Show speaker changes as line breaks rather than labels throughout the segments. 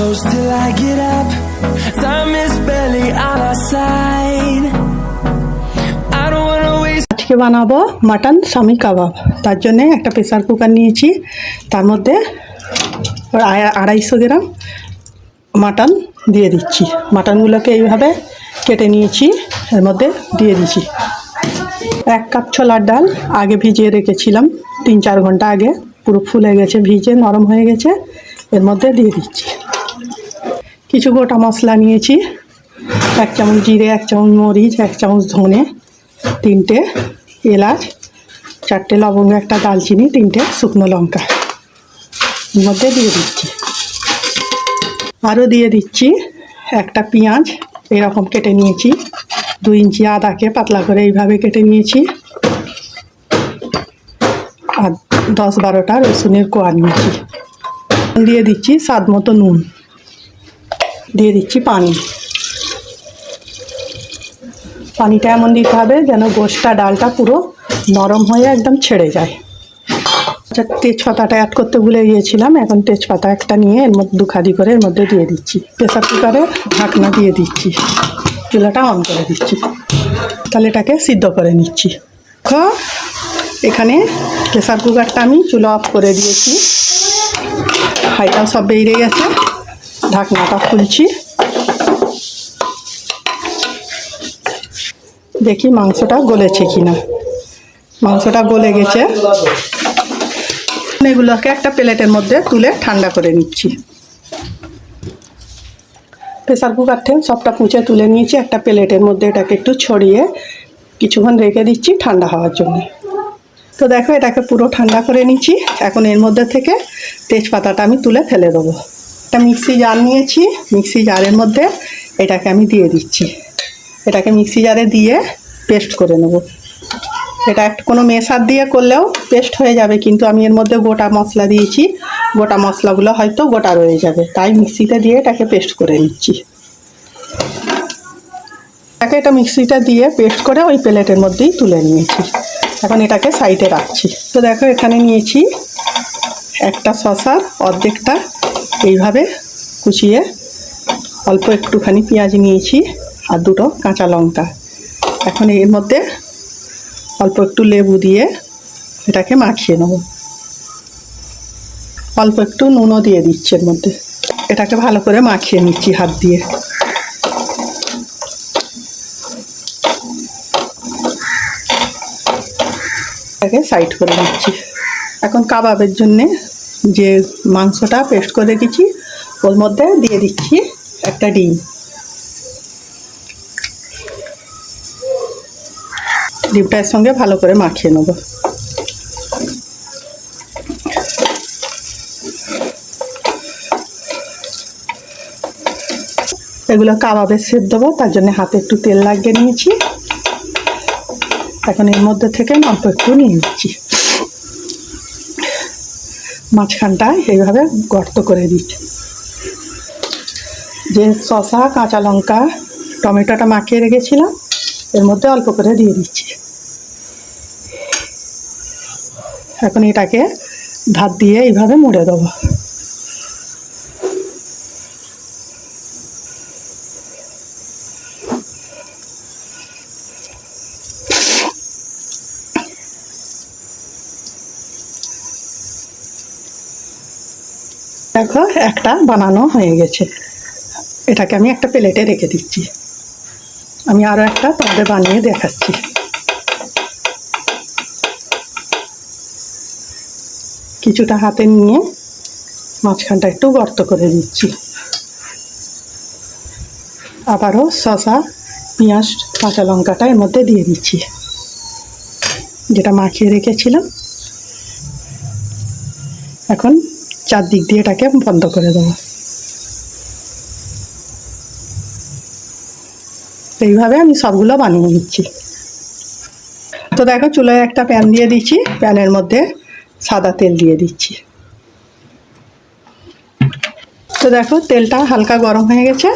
close till I get up. Time is barely on our side. I don't wanna waste.
আজকে বানাবো mutton শামি কাবাব। তার জন্য একটা pressure cooker নিয়েছি, তার মধ্যে 250 গ্রাম মাটন দিয়ে দিচ্ছি। মাটনগুলোকে এইভাবে কেটে নিয়েছি, এর মধ্যে দিয়ে দিচ্ছি। 1 কাপ ছোলার ডাল আগে ভিজিয়ে রেখেছিলাম 3-4 ঘন্টা আগে, পুরো ফুলে গেছে, ভিজে নরম হয়ে গেছে, এর মধ্যে দিয়ে দিচ্ছি। কিছু গোটা মশলা নিয়েছি, 1 চামচ জিরে, 1 চামচ মরিচ, 1 চামচ ধনে, 3টে এলাচ, 4টে লবঙ্গ, 1টা দালচিনি, 3টে শুকনো লঙ্কা এর মধ্যে দিয়ে দিচ্ছি। আরও দিয়ে দিচ্ছি একটা পেঁয়াজ এরকম কেটে নিয়েছি, 2 ইঞ্চি আদাকে পাতলা করে এইভাবে কেটে নিয়েছি, আর 10-12টা রসুনের কোয়া নিয়েছি। দিয়ে দিচ্ছি স্বাদ মতো নুন, দিয়ে দিচ্ছি পানি। পানিটা এমন দিতে হবে যেন গোশটা ডালটা পুরো নরম হয়ে একদম ছেড়ে যায়। আচ্ছা, তেজপাতাটা অ্যাড করতে ভুলে গিয়েছিলাম, এখন তেজপাতা একটা নিয়ে এর মধ্যে 2 খাদি করে এর মধ্যে দিয়ে দিচ্ছি। প্রেসার কুকারে ঢাকনা দিয়ে দিচ্ছি, চুলাটা অন করে দিচ্ছি, তাহলে এটাকে সিদ্ধ করে নিচ্ছি। এখানে প্রেসার কুকারটা আমি চুলা অফ করে দিয়েছি, হাইটাও সব বেরিয়ে গেছে, ঢাকনাটা খুলছি, দেখি মাংসটা গলেছে কিনা। মাংসটা গলে গেছে, এগুলোকে একটা প্লেটের মধ্যে তুলে ঠান্ডা করে নিচ্ছি। প্রেসার কুকার থেকে সবটা পুঁছে তুলে নিয়েছি একটা প্লেটের মধ্যে, এটাকে একটু ছড়িয়ে কিছুক্ষণ রেখে দিচ্ছি ঠান্ডা হওয়ার জন্য। তো দেখো এটাকে পুরো ঠান্ডা করে নিচ্ছি। এখন এর মধ্যে থেকে তেজপাতাটা আমি তুলে ফেলে দেবো। একটা মিক্সি জার নিয়েছি, মিক্সি জারের মধ্যে এটাকে আমি দিয়ে দিচ্ছি। এটাকে মিক্সি জারে দিয়ে পেস্ট করে নেব। এটা কোনো মেশার দিয়ে করলেও পেস্ট হয়ে যাবে, কিন্তু আমি এর মধ্যে গোটা মশলা দিয়েছি, গোটা মশলাগুলো হয়তো গোটা রয়ে যাবে, তাই মিক্সিতে দিয়ে এটাকে পেস্ট করে নিচ্ছি। এটা মিক্সিটা দিয়ে পেস্ট করে ওই প্লেটের মধ্যেই তুলে নিয়েছি। এখন এটাকে সাইডে রাখছি। তো দেখো এখানে নিয়েছি একটা শসার অর্ধেকটা এইভাবে কুচিয়ে, অল্প একটুখানি পেঁয়াজ নিয়েছি আর 2টো কাঁচা লঙ্কা। এখন এর মধ্যে অল্প একটু লেবু দিয়ে এটাকে মাখিয়ে নেব। অল্প একটু নুনও দিয়ে দিচ্ছি এর মধ্যে, এটাকে ভালো করে মাখিয়ে নিচ্ছি হাত দিয়ে। এটাকে সাইড করে নিচ্ছি। এখন কাবাবের জন্যে যে মাংসটা পেস্ট করে রেখেছি ওর মধ্যে দিয়ে দিচ্ছি একটা ডিম। ডিমটার সঙ্গে ভালো করে মাখিয়ে নেব। এগুলো কাবাবের শেপ দেবো, তার জন্য হাতে একটু তেল লাগিয়ে নিয়েছি। এখন এর মধ্যে থেকে অল্প একটু নিয়ে নিচ্ছি, মাঝখানটায় এইভাবে গর্ত করে দিচ্ছি। যে শসা, কাঁচা লঙ্কা, টমেটোটা মাখিয়ে রেখেছিলাম এর মধ্যে অল্প করে দিয়ে দিচ্ছি। এখন এটাকে ধার দিয়ে এইভাবে মুড়ে দেবো। দেখো একটা বানানো হয়ে গেছে, এটাকে আমি একটা প্লেটে রেখে দিচ্ছি। আমি আরও একটা তোমাদের বানিয়ে দেখাচ্ছি। কিছুটা হাতে নিয়ে মাঝখানটা একটু গর্ত করে দিচ্ছি। আবারও শসা, পেঁয়াজ, কাঁচা লঙ্কাটা এর মধ্যে দিয়ে দিচ্ছি, যেটা মাখিয়ে রেখেছিলাম। এখন চারদিক দিয়ে এটাকে বন্ধ করে দেবো। এইভাবে আমি সবগুলো বানিয়ে নিচ্ছি। তো দেখো চুলায় একটা প্যান দিয়ে দিচ্ছি, প্যানের মধ্যে সাদা তেল দিয়ে দিচ্ছি। তো দেখো তেলটা হালকা গরম হয়ে গেছে।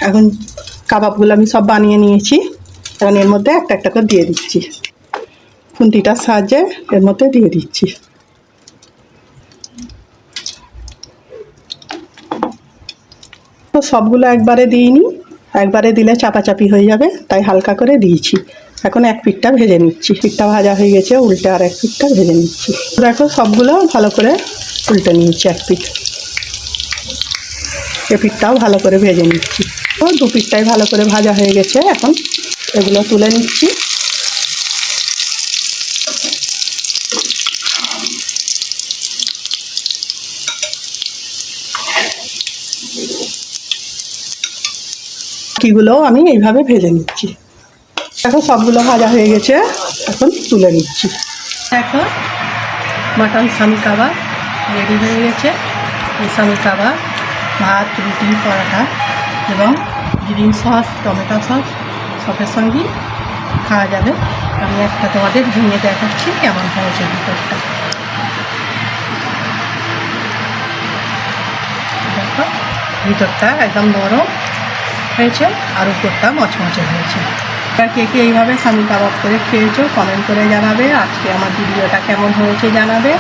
এখন কাবাবগুলো আমি সব বানিয়ে নিয়েছি, এখন এর মধ্যে একটা একটা করে দিয়ে দিচ্ছি। খুন্তিটার সাহায্যে এর মধ্যে দিয়ে দিচ্ছি। তো সবগুলো একবারে দিইনি, একবারে দিলে চাপাচাপি হয়ে যাবে, তাই হালকা করে দিয়েছি। এখন এক পিঠটা ভেজে নিচ্ছি। পিঠটা ভাজা হয়ে গেছে, উল্টে আর এক পিঠটা ভেজে নিচ্ছি। দেখো সবগুলো ভালো করে উল্টে নিয়েছি এক পিঠ। এ পিঠটাও ভালো করে ভেজে নিচ্ছি। তো দু পিঠটাই ভালো করে ভাজা হয়ে গেছে, এখন এগুলো তুলে নিচ্ছি। বাকিগুলোও আমি এইভাবে ভেজে নিচ্ছি। দেখো সবগুলো ভাজা হয়ে গেছে, এখন তুলে নিচ্ছি। দেখো মাটন সামি কাবাব রেডি হয়ে গেছে। এই সামি কাবাব ভাত, রুটি, পরোটা এবং গ্রিন সস, টমেটো সস সবের সঙ্গেই খাওয়া যাবে। আমি একটা তোমাদের ভেঙে দেখাচ্ছি কেমন হয়েছে ভিতরটা। দেখো ভিতরটা একদম নরম হয়েছে আর উপরটা মচমচে হয়েছে। কে কে এইভাবে সামি কাবাব করে খেয়েছো কমেন্ট করে জানাবে। আজকে আমার ভিডিওটা কেমন হয়েছে জানাবে।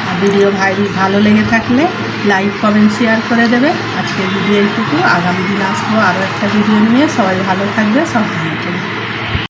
আর ভিডিও ভালো লেগে থাকলে লাইক, কমেন্ট, শেয়ার করে দেবে। আজকের ভিডিও এইটুকু। আগামী দিন আসবো আরও একটা ভিডিও নিয়ে। সবাই ভালো থাকবে, সাবধানে থাকবে।